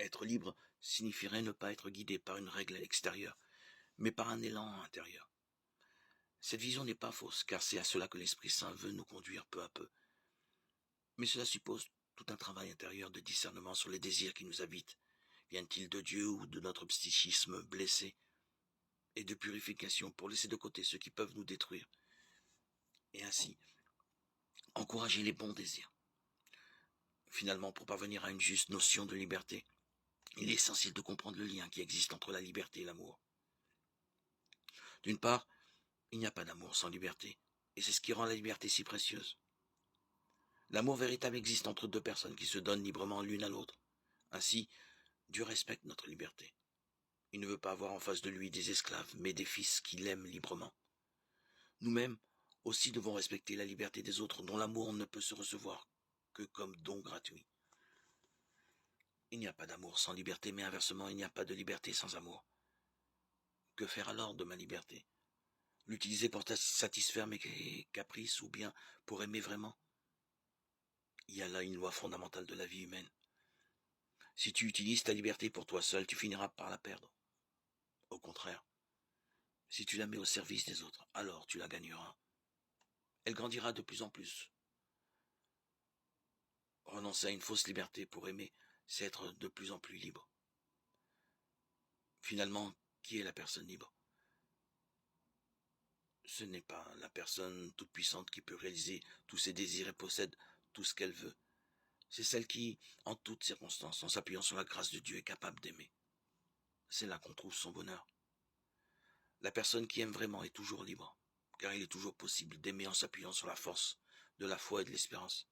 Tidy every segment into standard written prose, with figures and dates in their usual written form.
Être libre signifierait ne pas être guidé par une règle extérieure, mais par un élan intérieur. Cette vision n'est pas fausse, car c'est à cela que l'Esprit Saint veut nous conduire peu à peu. Mais cela suppose tout un travail intérieur de discernement sur les désirs qui nous habitent. Viennent-ils de Dieu ou de notre psychisme blessé? Et de purification pour laisser de côté ceux qui peuvent nous détruire. Et ainsi, encourager les bons désirs. Finalement, pour parvenir à une juste notion de liberté, il est essentiel de comprendre le lien qui existe entre la liberté et l'amour. D'une part, il n'y a pas d'amour sans liberté, et c'est ce qui rend la liberté si précieuse. L'amour véritable existe entre deux personnes qui se donnent librement l'une à l'autre. Ainsi, Dieu respecte notre liberté. Il ne veut pas avoir en face de lui des esclaves, mais des fils qu'il aime librement. Nous-mêmes aussi devons respecter la liberté des autres, dont l'amour ne peut se recevoir que comme don gratuit. Il n'y a pas d'amour sans liberté, mais inversement, il n'y a pas de liberté sans amour. Que faire alors de ma liberté? L'utiliser pour satisfaire mes caprices ou bien pour aimer vraiment? Il y a là une loi fondamentale de la vie humaine. Si tu utilises ta liberté pour toi seul, tu finiras par la perdre. Au contraire, si tu la mets au service des autres, alors tu la gagneras. Elle grandira de plus en plus. Renoncer à une fausse liberté pour aimer, c'est être de plus en plus libre. Finalement, qui est la personne libre? Ce n'est pas la personne toute puissante qui peut réaliser tous ses désirs et possède tout ce qu'elle veut. C'est celle qui, en toutes circonstances, en s'appuyant sur la grâce de Dieu, est capable d'aimer. C'est là qu'on trouve son bonheur. La personne qui aime vraiment est toujours libre, car il est toujours possible d'aimer en s'appuyant sur la force de la foi et de l'espérance.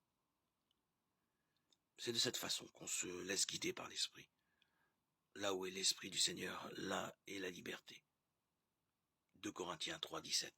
C'est de cette façon qu'on se laisse guider par l'Esprit. Là où est l'Esprit du Seigneur, là est la liberté. 2 Corinthiens 3, 17.